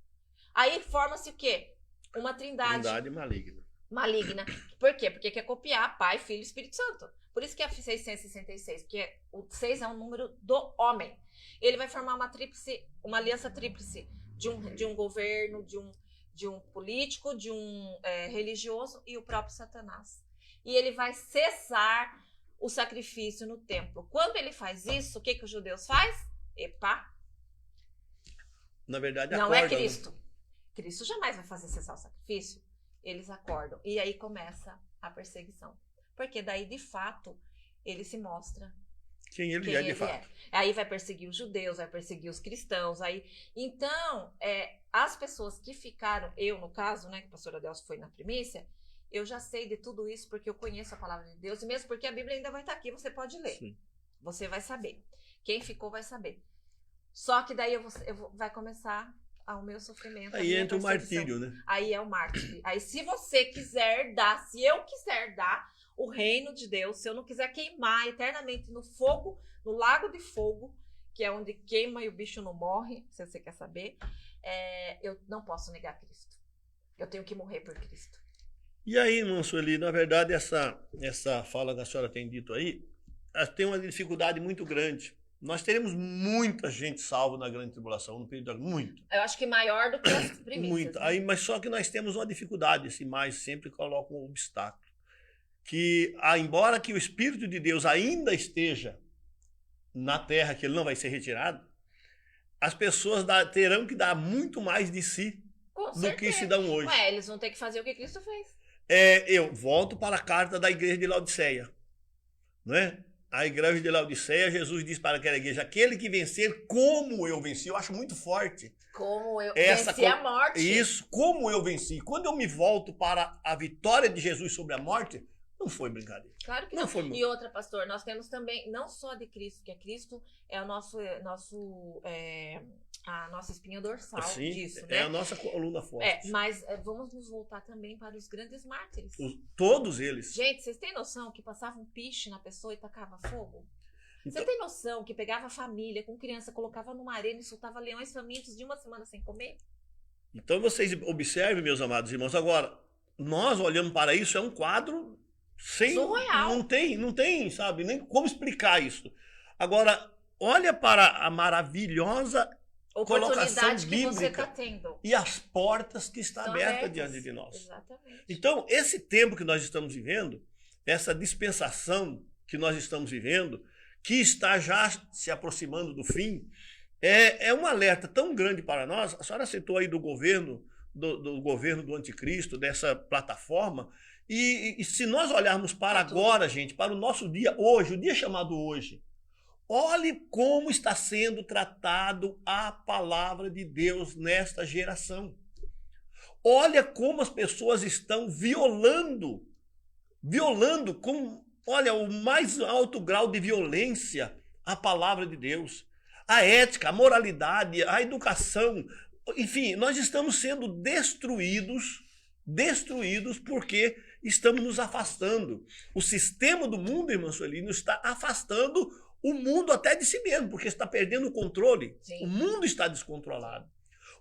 Aí forma-se o quê? Uma trindade. Trindade maligna. Maligna. Por quê? Porque quer copiar Pai, Filho e Espírito Santo. Por isso que é 666, porque o 6 é um número do homem. Ele vai formar uma aliança tríplice de um governo, de um político, de um religioso e o próprio Satanás. E ele vai cessar o sacrifício no templo. Quando ele faz isso, o que os judeus fazem? Epa! Na verdade, não é Cristo. Cristo jamais vai fazer cessar o sacrifício. Eles acordam. E aí começa a perseguição. Porque daí, de fato, ele se mostra quem ele é de fato. Aí vai perseguir os judeus, vai perseguir os cristãos. Então, as pessoas que ficaram, eu no caso, né, que a pastora Delcio foi na primícia, eu já sei de tudo isso porque eu conheço a palavra de Deus, e mesmo porque a Bíblia ainda vai estar aqui, você pode ler. Sim. Você vai saber. Quem ficou vai saber. Só que daí vai começar o meu sofrimento. Aí entra o martírio, né? Aí é o mártir. Aí se você quiser dar, se eu quiser dar o reino de Deus, se eu não quiser queimar eternamente no fogo, no lago de fogo, que é onde queima e o bicho não morre, se você quer saber, eu não posso negar Cristo. Eu tenho que morrer por Cristo. E aí, irmã Sueli, na verdade, essa fala que a senhora tem dito aí, tem uma dificuldade muito grande. Nós teremos muita gente salva na grande tribulação, no período muito. Eu acho que maior do que as primícias. Muito. Né? Aí, mas só que nós temos uma dificuldade, esse mais sempre coloca um obstáculo. Que, embora que o Espírito de Deus ainda esteja na terra, que ele não vai ser retirado, as pessoas terão que dar muito mais de si do que se dão hoje. Eles vão ter que fazer o que Cristo fez. Eu volto para a carta da igreja de Laodiceia. Não é? A igreja de Laodiceia, Jesus diz para aquela igreja, aquele que vencer como eu venci. Eu acho muito forte. Como eu venci a morte. Isso, como eu venci. Quando eu me volto para a vitória de Jesus sobre a morte, não foi brincadeira. Claro que não. E outra, pastor, nós temos também, não só de Cristo, que Cristo é a nossa espinha dorsal disso, né? É a nossa coluna forte. Mas vamos nos voltar também para os grandes mártires. Todos eles. Gente, vocês têm noção que passava um piche na pessoa e tacava fogo? Você tem noção que pegava a família com criança, colocava numa arena e soltava leões famintos de 1 semana sem comer? Então vocês observem, meus amados irmãos, agora, nós olhando para isso, é um quadro surreal. Não tem, sabe, nem como explicar isso. Agora, olha para a maravilhosa colocação bíblica que você está tendo. E as portas que estão abertas diante de nós. Exatamente. Então, esse tempo que nós estamos vivendo, essa dispensação que nós estamos vivendo, que está já se aproximando do fim, É um alerta tão grande para nós. A senhora citou aí do governo, do governo do anticristo, dessa plataforma. E se nós olharmos para agora, gente, para o nosso dia hoje, o dia chamado hoje, olhe como está sendo tratado a palavra de Deus nesta geração. Olha como as pessoas estão violando com, olha, o mais alto grau de violência a palavra de Deus. A ética, a moralidade, a educação, enfim, nós estamos sendo destruídos porque estamos nos afastando. O sistema do mundo, irmã Sueli, nos está afastando o mundo até de si mesmo, porque está perdendo o controle. Sim. O mundo está descontrolado.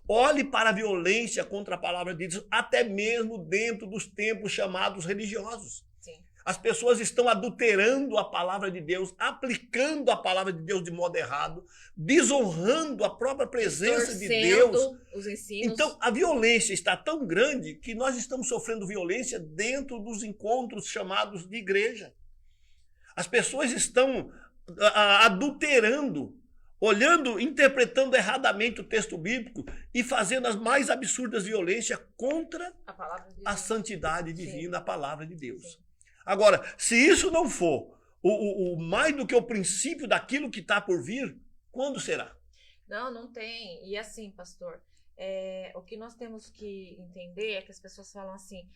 Olhe para a violência contra a palavra de Deus, até mesmo dentro dos templos chamados religiosos. Sim. As pessoas estão adulterando a palavra de Deus, aplicando a palavra de Deus de modo errado, desonrando a própria presença de Deus. Os ensinos. Então, a violência está tão grande que nós estamos sofrendo violência dentro dos encontros chamados de igreja. As pessoas estão adulterando, olhando, interpretando erradamente o texto bíblico e fazendo as mais absurdas violências contra a santidade divina, a palavra de Deus. Sim. Agora, se isso não for o mais do que o princípio daquilo que está por vir, quando será? Não tem. E assim, pastor, o que nós temos que entender é que as pessoas falam assim,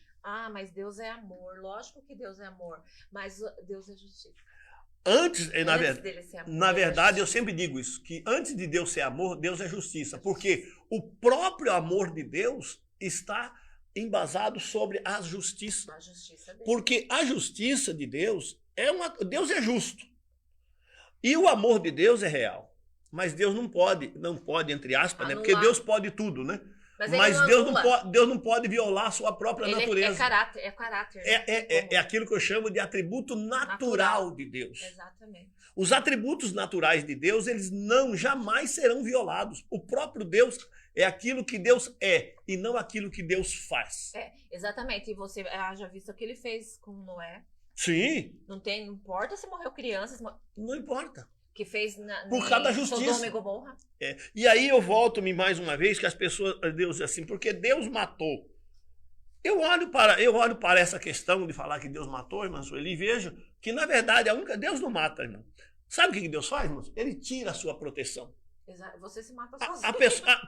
mas Deus é amor. Lógico que Deus é amor, mas Deus é justiça. Na verdade, eu sempre digo isso, que antes de Deus ser amor, Deus é justiça, porque o próprio amor de Deus está embasado sobre a justiça. Dele. Porque a justiça de Deus Deus é justo. E o amor de Deus é real. Mas Deus não pode, entre aspas, né? Porque Deus pode tudo, né? Mas Deus não pode violar a sua própria natureza. É caráter. É aquilo que eu chamo de atributo natural de Deus. Exatamente. Os atributos naturais de Deus, eles jamais serão violados. O próprio Deus é aquilo que Deus é e não aquilo que Deus faz. Exatamente. E você já viu o que ele fez com Noé? Sim. Não importa se morreu crianças. Não importa. Que fez por causa da justiça. Sodoma e Gomorra. E aí eu volto mais uma vez que as pessoas, Deus assim, porque Deus matou. Eu olho para essa questão de falar que Deus matou, irmã Sueli, e vejo que na verdade Deus não mata, irmão. Sabe o que Deus faz, irmão? Ele tira a sua proteção. Exato. Você se mata sozinho.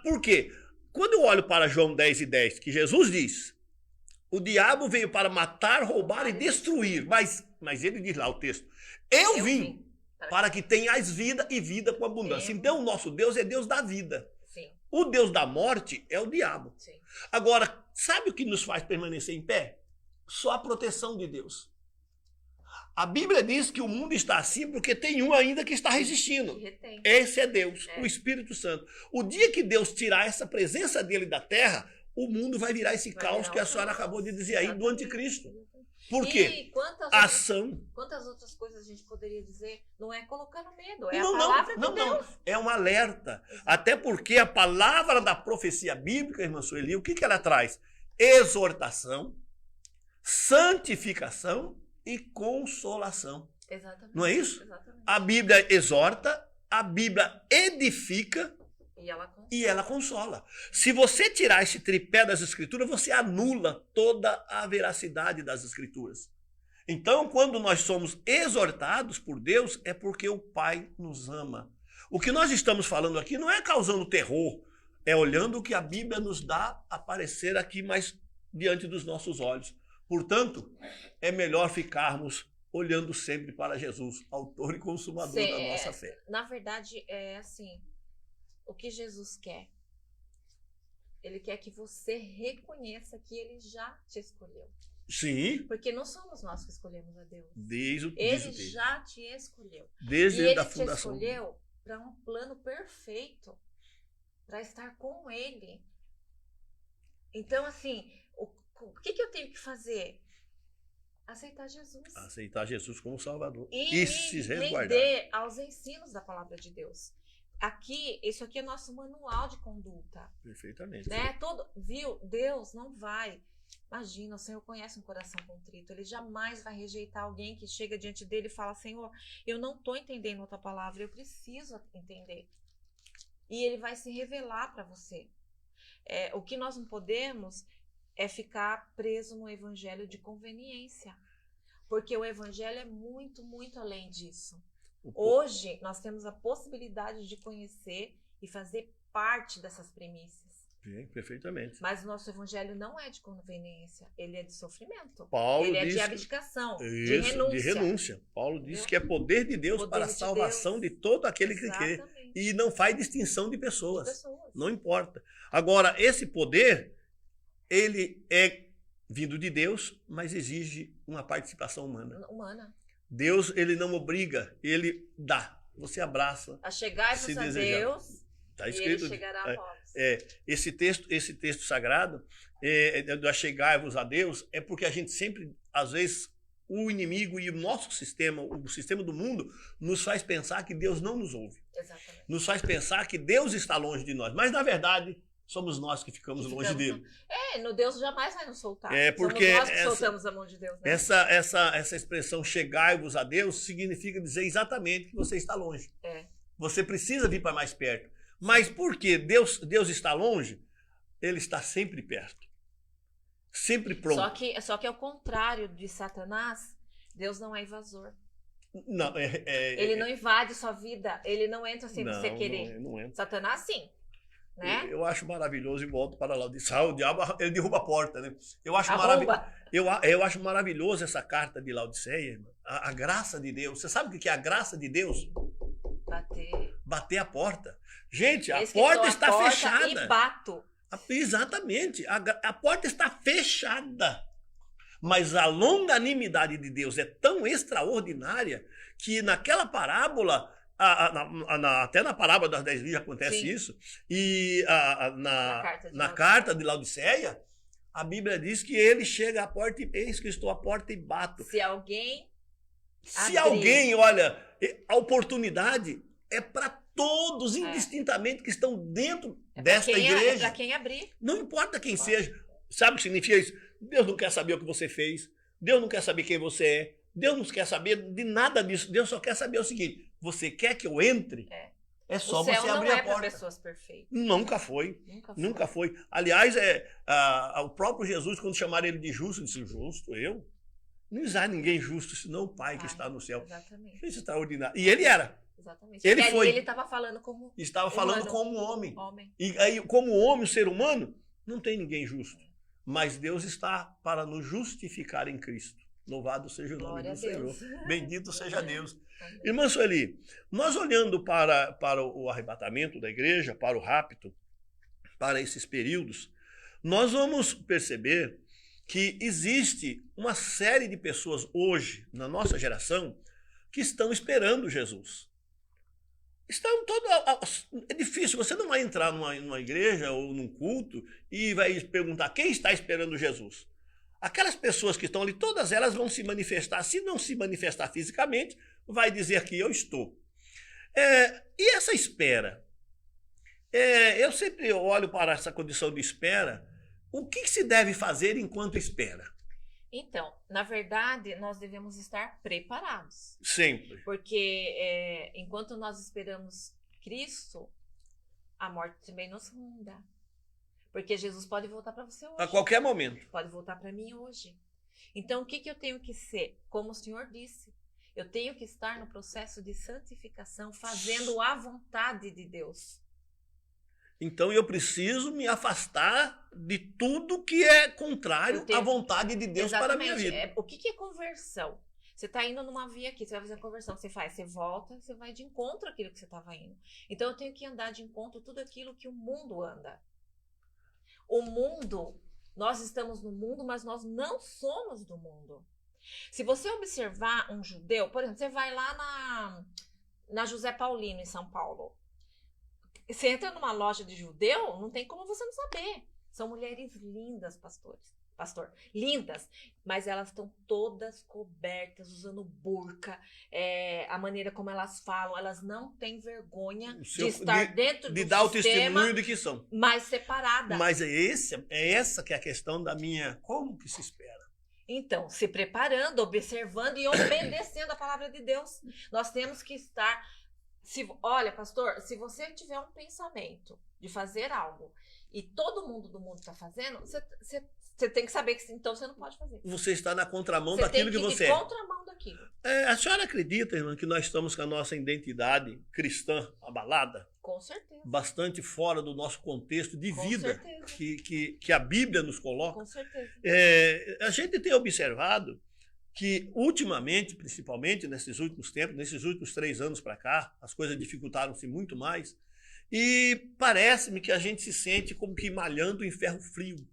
Por quê? Quando eu olho para João 10:10, que Jesus diz, o diabo veio para matar, roubar e destruir, mas ele diz lá o texto, eu vim para que tenhais vida e vida com abundância. Então, o nosso Deus é Deus da vida. Sim. O Deus da morte é o diabo. Sim. Agora, sabe o que nos faz permanecer em pé? Só a proteção de Deus. A Bíblia diz que o mundo está assim porque tem um ainda que está resistindo. Esse é Deus, o Espírito Santo. O dia que Deus tirar essa presença dele da terra, o mundo vai virar esse caos que a senhora acabou de dizer aí do anticristo. Por quê? Quantas outras coisas a gente poderia dizer? Não é colocando medo, é a palavra de Deus. Não, é um alerta. Até porque a palavra da profecia bíblica, irmã Sueli, o que ela traz? Exortação, santificação e consolação. Exatamente. Não é isso? Exatamente. A Bíblia exorta, a Bíblia edifica e ela consola. Se você tirar esse tripé das Escrituras, você anula toda a veracidade das Escrituras. Então, quando nós somos exortados por Deus, é porque o Pai nos ama. O que nós estamos falando aqui não é causando terror, é olhando o que a Bíblia nos dá aparecer aqui mais diante dos nossos olhos. Portanto, é melhor ficarmos olhando sempre para Jesus, autor e consumador da nossa fé. Na verdade, é assim, o que Jesus quer? Ele quer que você reconheça que ele já te escolheu. Sim. Porque não somos nós que escolhemos a Deus. Ele já te escolheu. Desde a fundação. Ele te escolheu para um plano perfeito, para estar com ele. Então, assim, o que eu tenho que fazer? Aceitar Jesus. Aceitar Jesus como Salvador. E se render aos ensinos da palavra de Deus. Isso aqui é nosso manual de conduta. Perfeitamente. Né? Viu? Deus não vai. Imagina, o Senhor conhece um coração contrito. Ele jamais vai rejeitar alguém que chega diante dele e fala, Senhor, eu não estou entendendo a tua palavra, eu preciso entender. e ele vai se revelar para você. O que nós não podemos é ficar preso no evangelho de conveniência, porque o evangelho é muito, muito além disso. Hoje nós temos a possibilidade de conhecer e fazer parte dessas premissas. Sim, perfeitamente. Mas o nosso evangelho não é de conveniência, ele é de sofrimento. Paulo ele é diz de abdicação, isso, de renúncia. de renúncia. Paulo diz que é poder de Deus para a salvação de todo aquele que crê. E não faz distinção de pessoas. Não importa. Agora, esse poder, ele é vindo de Deus, mas exige uma participação humana. Deus, ele não obriga, ele dá. Você abraça. Achegai-vos a Deus, tá escrito, e ele chegará a vós. Esse texto sagrado, do achegai-vos a Deus, é porque a gente sempre, às vezes, o inimigo e o nosso sistema, o sistema do mundo, nos faz pensar que Deus não nos ouve. Exatamente. Nos faz pensar que Deus está longe de nós. Mas, na verdade, somos nós que ficamos longe dele. No Deus jamais vai nos soltar. Porque somos nós que soltamos a mão de Deus. Né? Essa expressão chegai-vos a Deus significa dizer exatamente que você está longe. Você precisa vir para mais perto. Mas por que Deus está longe? Ele está sempre perto. Sempre pronto. Só que ao contrário de Satanás, Deus não é invasor. Não, ele não invade sua vida. Ele não entra sem você querer. Não entra. Satanás, sim. Né? Eu acho maravilhoso e volto para lá. O diabo, ele derruba a porta, né? Eu acho maravilhoso essa carta de Laodiceia. A graça de Deus. Você sabe o que é a graça de Deus? Bater a porta. Gente, a porta está fechada. E bato. Exatamente. A porta está fechada. Mas a longanimidade de Deus é tão extraordinária que naquela parábola, até na parábola das 10 virgens acontece Sim. isso, e na carta de Laodiceia, a Bíblia diz que ele chega à porta e eis que estou à porta e bato. Se alguém, olha, a oportunidade é para todos, indistintamente, que estão dentro desta igreja. É para quem abrir. Não importa quem seja. Sabe o que significa isso? Deus não quer saber o que você fez. Deus não quer saber quem você é. Deus não quer saber de nada disso. Deus só quer saber o seguinte: você quer que eu entre? É só você abrir a porta. O céu não é para pessoas perfeitas. Nunca foi. Nunca foi. Aliás, o próprio Jesus, quando chamaram ele de justo, disse: justo? Eu? Não há ninguém justo, senão o Pai que está no céu. Exatamente. Isso é extraordinário. E ele era. Exatamente. Ele estava falando como falando como homem. homem. E aí, como homem, o ser humano, não tem ninguém justo. Mas Deus está para nos justificar em Cristo. Louvado seja o nome do Senhor. Bendito seja Deus. Irmã Sueli, nós olhando para o arrebatamento da igreja, para o rapto, para esses períodos, nós vamos perceber que existe uma série de pessoas hoje, na nossa geração, que estão esperando Jesus. É difícil, você não vai entrar numa igreja ou num culto e vai perguntar quem está esperando Jesus. Aquelas pessoas que estão ali, todas elas vão se manifestar. Se não se manifestar fisicamente, vai dizer que eu estou. E essa espera? Eu sempre olho para essa condição de espera. O que se deve fazer enquanto espera? Então, na verdade, nós devemos estar preparados. Sempre. Porque enquanto nós esperamos Cristo, a morte também nos ronda. Porque Jesus pode voltar para você hoje. A qualquer momento. Pode voltar para mim hoje. Então, o que eu tenho que ser? Como o Senhor disse, eu tenho que estar no processo de santificação, fazendo a vontade de Deus. Então eu preciso me afastar de tudo que é contrário à vontade de Deus para a minha vida. O que é conversão? Você está indo numa via aqui, você vai fazer a conversão, você volta, você vai de encontro àquilo que você estava indo. Então eu tenho que andar de encontro a tudo aquilo que o mundo anda. O mundo, nós estamos no mundo, mas nós não somos do mundo. Se você observar um judeu, por exemplo, você vai lá na José Paulino, em São Paulo. Você entra numa loja de judeu, não tem como você não saber. São mulheres lindas, pastor, lindas, mas elas estão todas cobertas, usando burca, a maneira como elas falam, elas não têm vergonha de estar dentro do sistema, de dar o testemunho de que são, mas separada. Mas essa que é a questão da minha, como que se espera? Então, se preparando, observando e obedecendo a palavra de Deus. Nós temos que estar Olha, pastor, se você tiver um pensamento de fazer algo e todo mundo do mundo está fazendo, você tem que saber que então você não pode fazer. Você está na contramão Você daquilo tem que você ir é. contramão daquilo. A senhora acredita, irmã, que nós estamos com a nossa identidade cristã abalada? Com certeza. Bastante fora do nosso contexto de Com vida certeza. que a Bíblia nos coloca. Com certeza. A gente tem observado que ultimamente, principalmente nesses últimos tempos, nesses últimos 3 anos para cá, as coisas dificultaram-se muito mais e parece-me que a gente se sente como que malhando em ferro frio.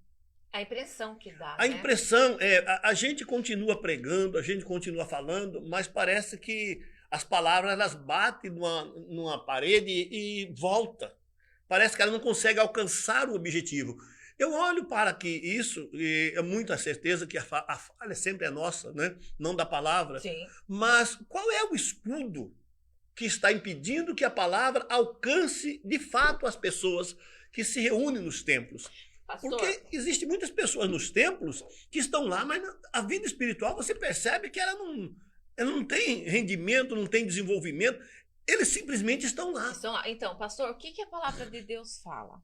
A impressão que dá, A né? impressão a gente continua pregando, a gente continua falando, mas parece que as palavras elas batem numa parede e volta. Parece que ela não consegue alcançar o objetivo. Eu olho para que isso, e é muita certeza que a falha sempre é nossa, né? Não da palavra. Sim. Mas qual é o escudo que está impedindo que a palavra alcance de fato as pessoas que se reúnem nos templos? Pastor, Porque existem muitas pessoas nos templos que estão lá, mas a vida espiritual você percebe que ela não tem rendimento, não tem desenvolvimento. Eles simplesmente estão lá. então, pastor, o que a palavra de Deus fala?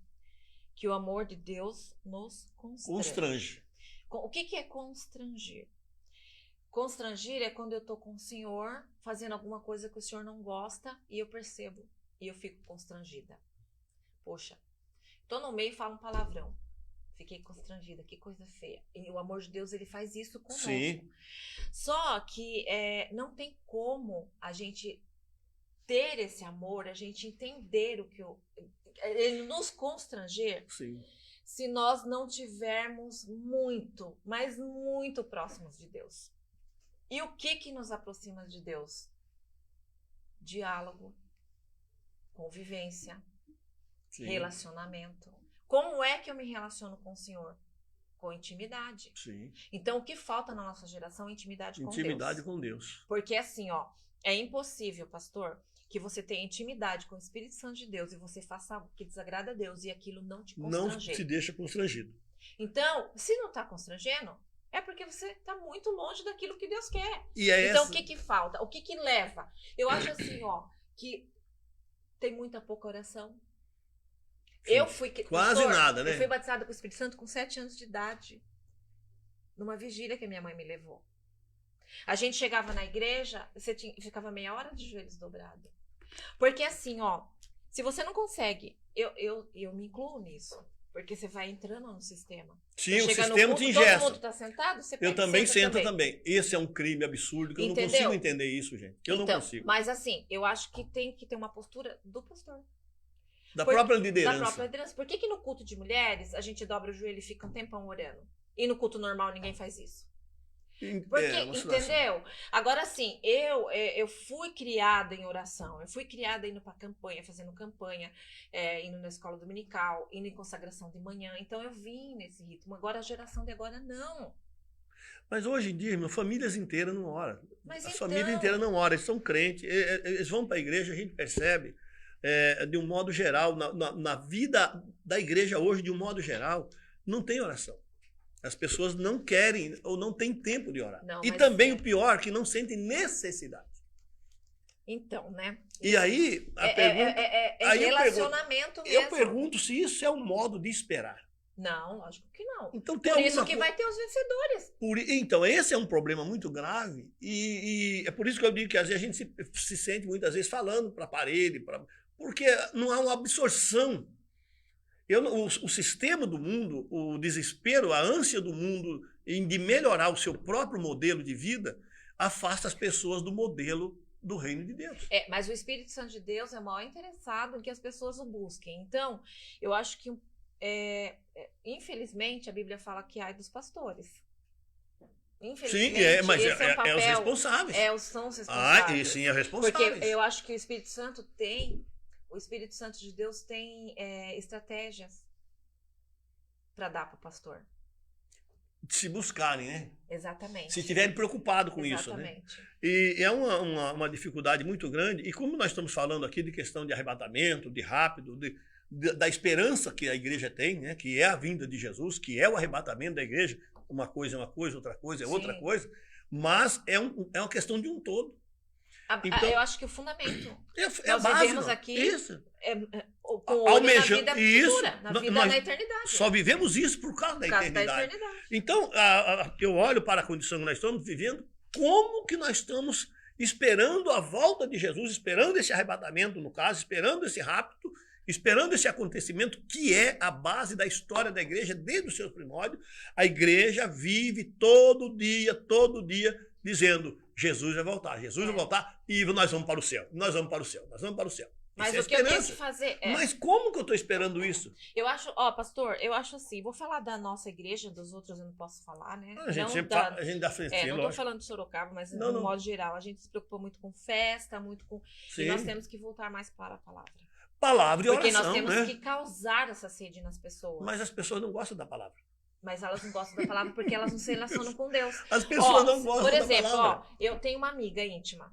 Que o amor de Deus nos constrange. O que é constranger? Constranger é quando eu estou com o Senhor fazendo alguma coisa que o Senhor não gosta e eu percebo e eu fico constrangida. Poxa, estou no meio e falo um palavrão. Fiquei constrangida, que coisa feia. E o amor de Deus, ele faz isso conosco. Sim. Só que não tem como a gente ter esse amor, a gente entender ele nos constranger. Sim. Se nós não tivermos muito, mas muito próximos de Deus. E o que nos aproxima de Deus? Diálogo, convivência, Sim. relacionamento. Como é que eu me relaciono com o Senhor? Com intimidade. Sim. Então, o que falta na nossa geração é intimidade com Deus. Intimidade com Deus. Porque assim, é impossível, pastor, que você tenha intimidade com o Espírito Santo de Deus e você faça algo que desagrada a Deus e aquilo não te constrange. Não se deixa constrangido. Então, se não está constrangendo, é porque você está muito longe daquilo que Deus quer. E então, o que falta? O que leva? Eu acho assim, que tem muita pouca oração. Sim. Eu fui... Quase nada, né? Eu fui batizada com o Espírito Santo com 7 anos de idade. Numa vigília que a minha mãe me levou. A gente chegava na igreja, ficava meia hora de joelhos dobrados. Porque assim, se você não consegue, eu me incluo nisso. Porque você vai entrando no sistema. Sim, o sistema culto, te engessa. Todo mundo tá sentado, você Eu também senta sento também. Esse é um crime absurdo que eu não consigo entender isso, gente. Eu não consigo. Mas assim, eu acho que tem que ter uma postura do pastor. Da própria liderança. Da própria liderança. Por que no culto de mulheres a gente dobra o joelho e fica um tempão orando? E no culto normal ninguém faz isso? Porque, entendeu? Agora, assim, eu fui criada em oração, eu fui criada indo pra campanha, fazendo campanha, indo na escola dominical, indo em consagração de manhã, então eu vim nesse ritmo. Agora, a geração de agora, não. Mas hoje em dia, irmão, famílias inteiras não oram. Mas a família inteira não ora, eles são crentes, eles vão para a igreja, a gente percebe, de um modo geral, na vida da igreja hoje, de um modo geral, não tem oração. As pessoas não querem ou não têm tempo de orar. Não, e também o pior, que não sentem necessidade. Então, né? E aí, a pergunta... aí relacionamento mesmo. Eu pergunto se isso é um modo de esperar. Não, lógico que não. Então, tem por isso que vai ter os vencedores. Então, esse é um problema muito grave. E é por isso que eu digo que às vezes a gente se sente muitas vezes falando para a parede, porque não há uma absorção. O sistema do mundo, o desespero, a ânsia do mundo de melhorar o seu próprio modelo de vida, afasta as pessoas do modelo do reino de Deus. Mas o Espírito Santo de Deus é mal interessado em que as pessoas o busquem. Então, eu acho que, infelizmente, a Bíblia fala que ai dos pastores. Infelizmente, sim, mas esse é um papel, os responsáveis. São os responsáveis. E sim, é responsável. Porque eu acho que o Espírito Santo de Deus tem estratégias para dar para o pastor. Se buscarem, né? Exatamente. Se estiverem preocupados com isso, né? E é uma dificuldade muito grande. E como nós estamos falando aqui de questão de arrebatamento, de rápido, da esperança que a igreja tem, né? Que é a vinda de Jesus, que é o arrebatamento da igreja. Uma coisa é uma coisa, outra coisa é outra coisa. Mas é uma questão de um todo. Então, eu acho que o fundamento. é Nós básico. vivemos aqui Isso. com o olho na vida Isso. futura, na vida Nós na eternidade. só vivemos isso por causa da Por causa eternidade. da eternidade. Então, eu olho para a condição que nós estamos vivendo, como que nós estamos esperando a volta de Jesus, esperando esse arrebatamento, no caso, esperando esse rapto, esperando esse acontecimento que é a base da história da igreja desde os seus primórdios. A igreja vive todo dia, dizendo, Jesus vai voltar, Jesus vai voltar e nós vamos para o céu, nós vamos para o céu, nós vamos para o céu. Mas Isso o que eu tenho que fazer é... Mas como que eu estou esperando isso? Eu acho, pastor, eu acho assim, vou falar da nossa igreja, dos outros eu não posso falar, né? A gente não sempre da, fala, a gente dá frente, não lógico. tô falando de Sorocaba, mas Não, no modo geral, a gente se preocupa muito com festa, muito com... Sim. E nós temos que voltar mais para a palavra. Palavra e Porque oração, nós temos né? que causar essa sede nas pessoas. Mas as pessoas não gostam da palavra. Mas elas não gostam da palavra porque elas não se relacionam com Deus. As pessoas não gostam por da exemplo, palavra. eu tenho uma amiga íntima.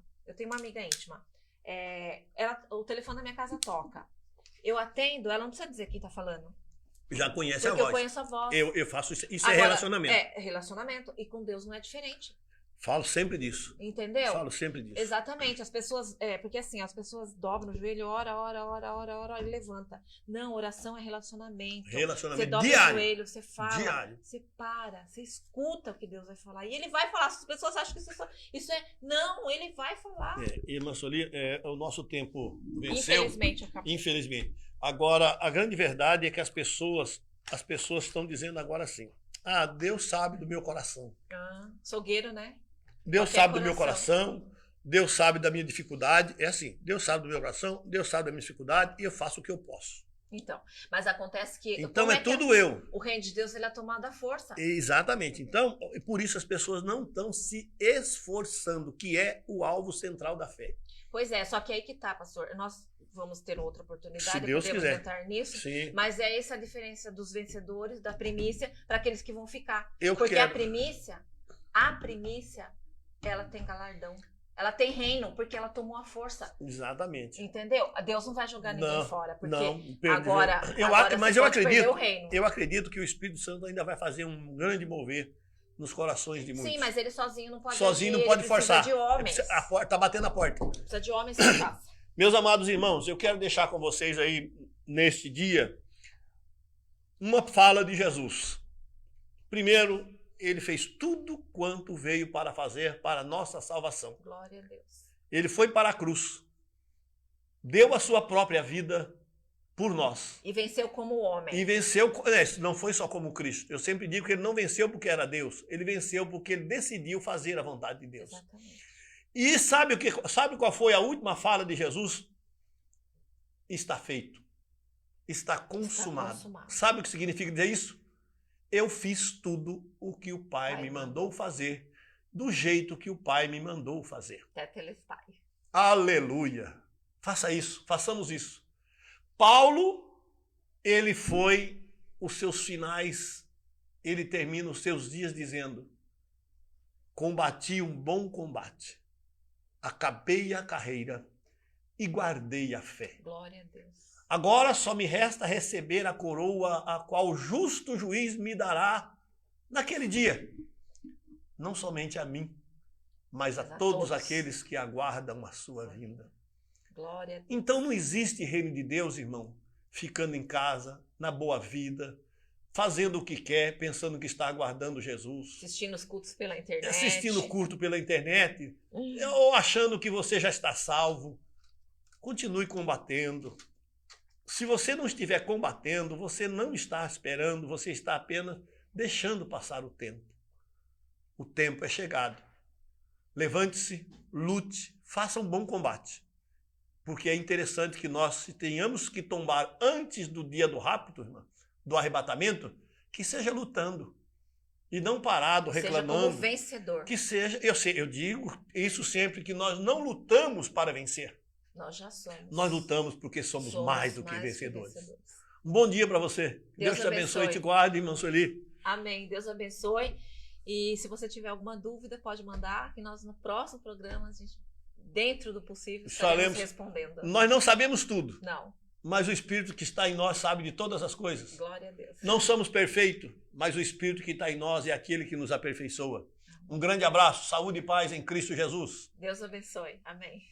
O telefone da minha casa toca. Eu atendo, ela não precisa dizer quem tá falando. Já conhece Porque a voz. eu conheço a voz. Eu faço isso. Isso Agora, é relacionamento. É relacionamento. E com Deus não é diferente. Falo sempre disso. Entendeu? Falo sempre disso. Exatamente. As pessoas. Porque assim, as pessoas dobram o joelho, ora e levanta. Não, oração é relacionamento. Relacionamento Você dobra diário. o joelho, você fala, Diário. você para, você escuta o que Deus vai falar. E ele vai falar. As pessoas acham que isso é. Não, ele vai falar. Irmã Soli, o nosso tempo venceu. Infelizmente, acabou. Infelizmente. Agora, a grande verdade é que as pessoas estão dizendo agora assim: Deus sabe do meu coração. Sogueiro, né? Deus Qualquer sabe do meu coração, Deus sabe da minha dificuldade. É assim, Deus sabe do meu coração, Deus sabe da minha dificuldade e eu faço o que eu posso. Então, mas acontece que... Então é tudo eu. O reino de Deus, ele é tomado à força. Exatamente. Então, por isso as pessoas não estão se esforçando, que é o alvo central da fé. Pois é, só que aí que tá, pastor. Nós vamos ter outra oportunidade, Se Deus podemos quiser. entrar nisso. Sim. Mas é essa a diferença dos vencedores, da primícia, para aqueles que vão ficar. Eu Porque quero. a primícia, ela tem galardão. Ela tem reino, porque ela tomou a força. Exatamente. Entendeu? Deus não vai jogar ninguém fora, porque agora mas você eu pode perder acredito, o reino. eu acredito que o Espírito Santo ainda vai fazer um grande mover nos corações de muitos. Sim, mas ele sozinho não pode Sozinho agir, não pode ele forçar. precisa de homens. Tá batendo a porta. Precisa de homens que façam. Meus amados irmãos, eu quero deixar com vocês aí, neste dia, uma fala de Jesus. Primeiro, ele fez tudo quanto veio para fazer para a nossa salvação. Glória a Deus. Ele foi para a cruz, deu a sua própria vida por nós. E venceu como homem. E venceu, não foi só como Cristo. Eu sempre digo que ele não venceu porque era Deus. Ele venceu porque ele decidiu fazer a vontade de Deus. Exatamente. E sabe qual foi a última fala de Jesus? Está feito. Está consumado. Sabe o que significa dizer isso? Eu fiz tudo o que o Pai me mandou fazer, do jeito que o Pai me mandou fazer. Tetelestai. Aleluia! Faça isso, façamos isso. Paulo, ele foi os seus finais, ele termina os seus dias dizendo: combati um bom combate, acabei a carreira e guardei a fé. Glória a Deus. Agora só me resta receber a coroa a qual o justo juiz me dará naquele dia. Não somente a mim, mas a todos aqueles que aguardam a sua vinda. Glória a Deus. Então não existe reino de Deus, irmão, ficando em casa, na boa vida, fazendo o que quer, pensando que está aguardando Jesus. Assistindo os cultos pela internet. Assistindo o culto pela internet, ou achando que você já está salvo. Continue combatendo. Se você não estiver combatendo, você não está esperando, você está apenas deixando passar o tempo. O tempo é chegado. Levante-se, lute, faça um bom combate. Porque é interessante que nós, se tenhamos que tombar antes do dia do rapto, irmão, do arrebatamento, que seja lutando. E não parado, reclamando. Seja como vencedor. Que seja, eu digo isso sempre, que nós não lutamos para vencer. Nós já somos. Nós lutamos porque somos mais do que vencedores. vencedores. Um bom dia para você. Deus te abençoe e abençoe. te guarde, irmã Sueli. Amém. Deus abençoe. E se você tiver alguma dúvida, pode mandar, que nós no próximo programa, a gente, dentro do possível, estaremos respondendo. Nós não sabemos tudo. Não. Mas o Espírito que está em nós sabe de todas as coisas. Glória a Deus. Não somos perfeitos, mas o Espírito que está em nós é aquele que nos aperfeiçoa. Um grande abraço, saúde e paz em Cristo Jesus. Deus abençoe. Amém.